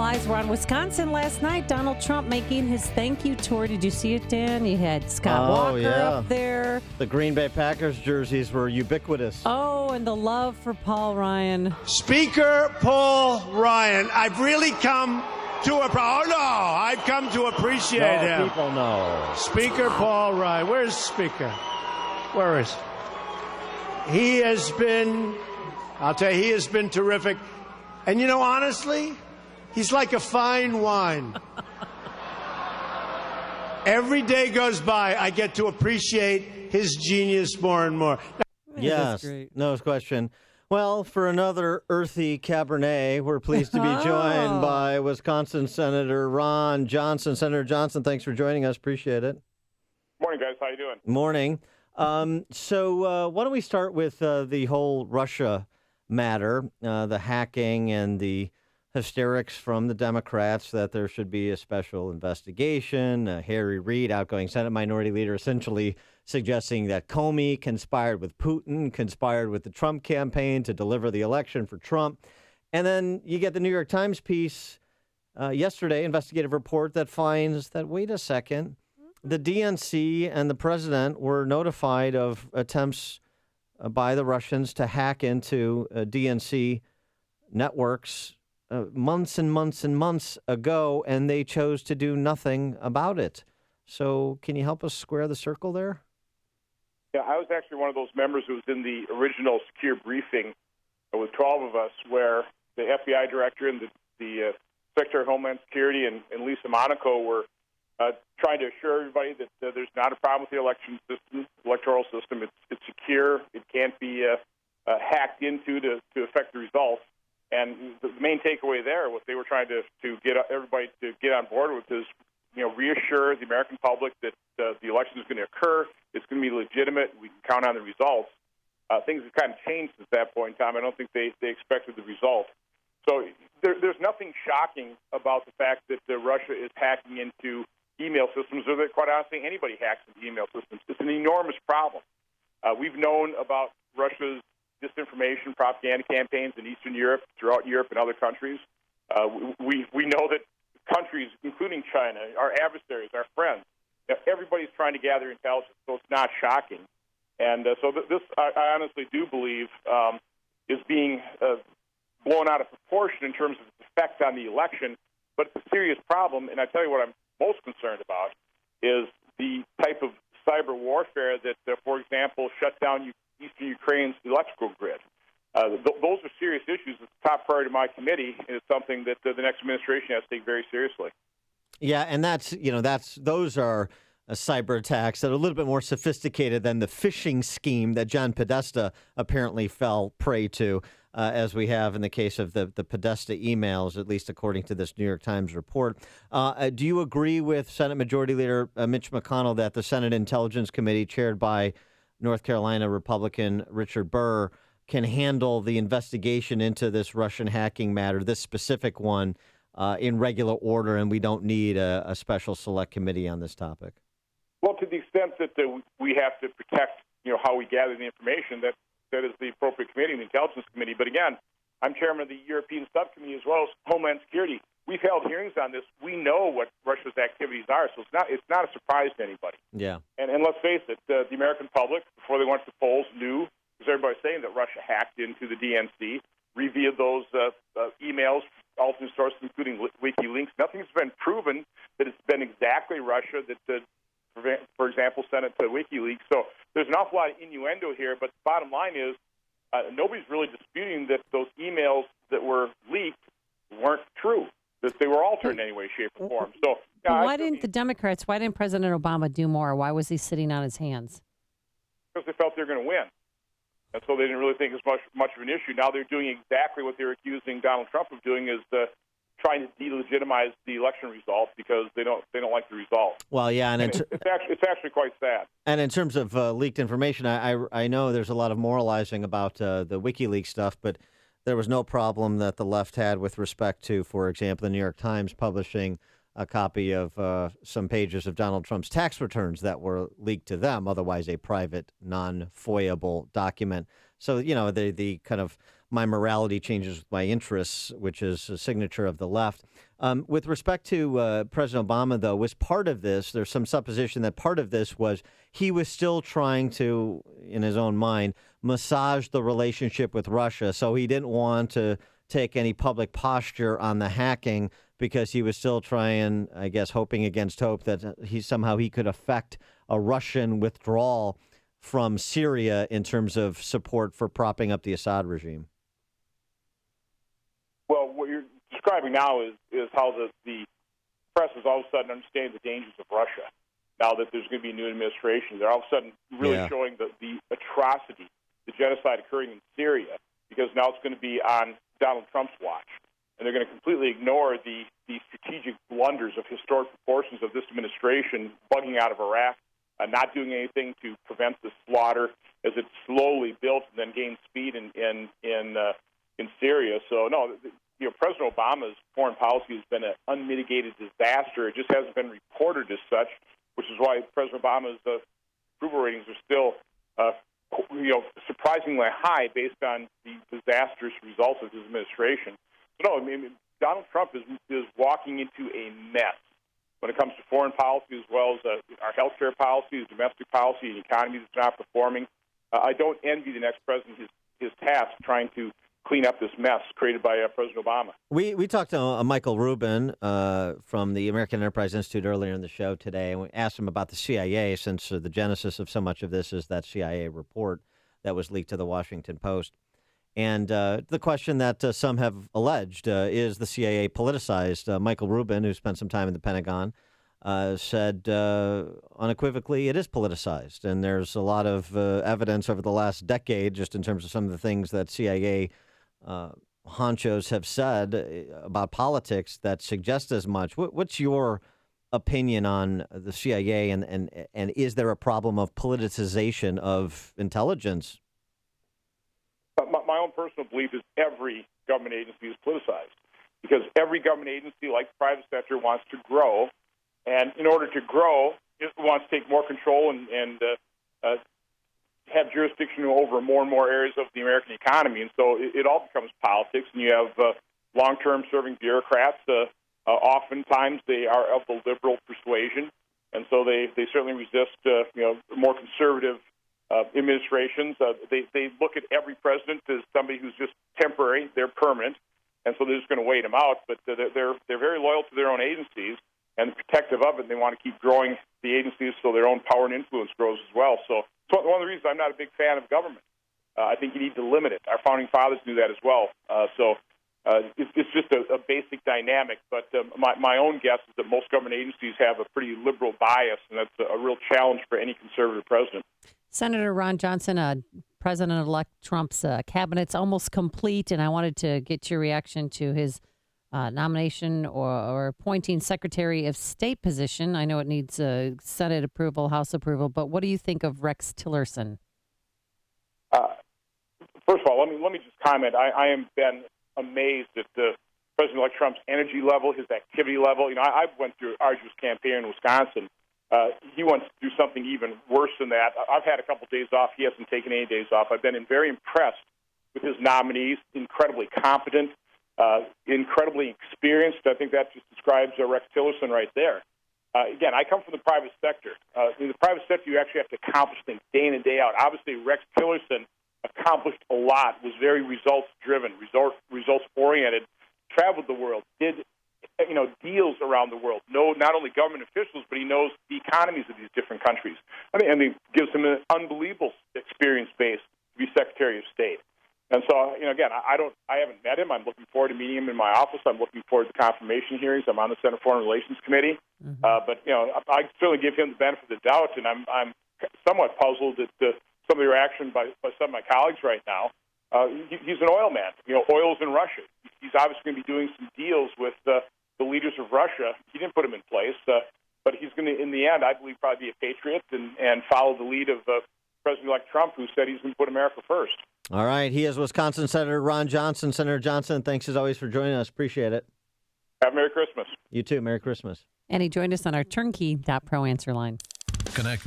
eyes were on Wisconsin last night. Donald Trump making his thank you tour. Did you see it, Dan? You had Scott Walker up there. The Green Bay Packers jerseys were ubiquitous. Oh, and the love for Paul Ryan. Speaker Paul Ryan. I've really come to I've come to appreciate him. People know. Speaker Paul Ryan. Where's Speaker? Where is he? He has been, I'll tell you, he has been terrific. And, honestly, he's like a fine wine. Every day goes by, I get to appreciate his genius more and more. Yes, no question. Well, for another earthy Cabernet, we're pleased to be joined by Wisconsin Senator Ron Johnson. Senator Johnson, thanks for joining us. Appreciate it. Morning, guys. How you doing? Morning. So why don't we start with the whole Russia matter, the hacking and the hysterics from the Democrats that there should be a special investigation. Harry Reid, outgoing Senate Minority Leader, essentially suggesting that Comey conspired with Putin, conspired with the Trump campaign to deliver the election for Trump. And then you get the New York Times piece yesterday, investigative report that finds that, wait a second, the DNC and the president were notified of attempts by the Russians to hack into DNC networks months and months and months ago, and they chose to do nothing about it. So can you help us square the circle there? Yeah, I was actually one of those members who was in the original secure briefing with 12 of us, where the FBI director and the Secretary of Homeland Security and Lisa Monaco were trying to assure everybody that there's not a problem with the electoral system. It's secure. It can't be hacked into to affect the results. And the main takeaway there, what they were trying to get everybody to get on board with, is reassure the American public that the election is going to occur. It's going to be legitimate. We can count on the results. Things have kind of changed since that point in time. I don't think they expected the results. So there's nothing shocking about the fact that Russia is hacking into email systems, or that, quite honestly, anybody hacks into email systems. It's an enormous problem. We've known about Russia's disinformation propaganda campaigns in Eastern Europe, throughout Europe and other countries. We know that countries, including China, our adversaries, our friends, everybody's trying to gather intelligence, so it's not shocking. And so this, I honestly do believe, is being blown out of proportion in terms of its effect on the election, but it's a serious problem. And I tell you what I'm most concerned about is the type of cyber warfare that, for example, shut down Eastern Ukraine's electrical grid. Those are serious issues. It's a top priority of my committee, and it's something that the next administration has to take very seriously. Yeah, and those are cyber attacks that are a little bit more sophisticated than the phishing scheme that John Podesta apparently fell prey to, as we have in the case of the Podesta emails, at least according to this New York Times report. Do you agree with Senate Majority Leader Mitch McConnell that the Senate Intelligence Committee, chaired by North Carolina Republican Richard Burr, can handle the investigation into this Russian hacking matter, this specific one, in regular order, and we don't need a special select committee on this topic? Well, to the extent that we have to protect, how we gather the information, that is the appropriate committee, the Intelligence Committee. But again, I'm chairman of the European Subcommittee as well as Homeland Security. We've held hearings on this. We know what Russia's activities are, so it's not a surprise to anybody. Yeah. And let's face it, the American public, before they went to the polls, knew, because everybody's saying that Russia hacked into the DNC, revealed those emails, alternate sources, including WikiLeaks. Nothing's been proven that it's been exactly Russia that, for example, sent it to WikiLeaks. So there's an awful lot of innuendo here, but the bottom line is nobody's really disputing that those emails that were leaked weren't true, that they were altered in any way, shape, or form. So why didn't President Obama do more? Why was he sitting on his hands? Because they felt they were going to win. And so they didn't really think it was much of an issue. Now they're doing exactly what they were accusing Donald Trump of doing, is trying to delegitimize the election results because they don't like the results. Well, yeah, and it's actually quite sad. And in terms of leaked information, I know there's a lot of moralizing about the WikiLeaks stuff, but there was no problem that the left had with respect to, for example, the New York Times publishing a copy of some pages of Donald Trump's tax returns that were leaked to them, otherwise a private, non-FOIA-able document. So, the kind of my morality changes with my interests, which is a signature of the left. With respect to President Obama, though, was part of this, there's some supposition that part of this was he was still trying to, in his own mind, massage the relationship with Russia. So he didn't want to take any public posture on the hacking because he was still trying, I guess, hoping against hope that he could affect a Russian withdrawal from Syria in terms of support for propping up the Assad regime. Well, what you're describing now is how the press is all of a sudden understanding the dangers of Russia. Now that there's going to be a new administration, they're all of a sudden really showing the atrocity, the genocide occurring in Syria, because now it's going to be on Donald Trump's watch. And they're going to completely ignore the strategic blunders of historic proportions of this administration bugging out of Iraq, not doing anything to prevent the slaughter as it slowly built and then gained speed in Syria. So, no, President Obama's foreign policy has been an unmitigated disaster. It just hasn't been reported as such, which is why President Obama's approval ratings are still surprisingly high based on the disastrous results of his administration. So, no, I mean, Donald Trump is walking into a mess when it comes to foreign policy as well as our health care policy, domestic policy, an economy that's not performing. I don't envy the next president his task trying to clean up this mess created by President Obama. We talked to Michael Rubin from the American Enterprise Institute earlier in the show today, and we asked him about the CIA, since the genesis of so much of this is that CIA report that was leaked to the Washington Post. And the question that some have alleged is the CIA politicized. Michael Rubin, who spent some time in the Pentagon, said unequivocally it is politicized. And there's a lot of evidence over the last decade, just in terms of some of the things that CIA honchos have said about politics that suggest as much. What's your opinion on the CIA, and is there a problem of politicization of intelligence? My own personal belief is every government agency is politicized, because every government agency, like the private sector, wants to grow. And in order to grow, it wants to take more control and have jurisdiction over more and more areas of the American economy. And so it all becomes politics. And you have long-term serving bureaucrats. Oftentimes they are of the liberal persuasion. And so they certainly resist more conservative administrations. They look at every president as somebody who's just temporary. They're permanent, and so they're just going to wait them out. But they're very loyal to their own agencies and protective of it. And they want to keep growing the agencies so their own power and influence grows as well. So one of the reasons I'm not a big fan of government. I think you need to limit it. Our founding fathers knew that as well. It's just a basic dynamic. But my own guess is that most government agencies have a pretty liberal bias, and that's a real challenge for any conservative president. Senator Ron Johnson, President-elect Trump's cabinet's almost complete, and I wanted to get your reaction to his nomination or appointing Secretary of State position. I know it needs Senate approval, House approval, but what do you think of Rex Tillerson? First of all, let me just comment. I am been amazed at President-elect Trump's energy level, his activity level. I went through an arduous campaign in Wisconsin. He wants to do something even worse than that. I've had a couple of days off. He hasn't taken any days off. I've been very impressed with his nominees, incredibly competent, incredibly experienced. I think that just describes Rex Tillerson right there. Again, I come from the private sector. In the private sector, you actually have to accomplish things day in and day out. Obviously, Rex Tillerson accomplished a lot, was very results-driven, results-oriented, traveled the world, did deals around the world, know not only government officials, but he knows the economies of these different countries. I mean, gives him an unbelievable experience base to be Secretary of State. And so, again, I haven't met him. I'm looking forward to meeting him in my office. I'm looking forward to the confirmation hearings. I'm on the Senate Foreign Relations Committee. Mm-hmm. But I certainly give him the benefit of the doubt, and I'm somewhat puzzled at some of the reaction by some of my colleagues right now. He's an oil man. Oil's in Russia. He's obviously going to be doing some deals with the leaders of Russia. He didn't put them in place, but he's going to, in the end, I believe, probably be a patriot and follow the lead of President-elect Trump, who said he's going to put America first. All right. He is Wisconsin Senator Ron Johnson. Senator Johnson, thanks as always for joining us. Appreciate it. Have a Merry Christmas. You too. Merry Christmas. And he joined us on our turnkey.pro answer line. Connect with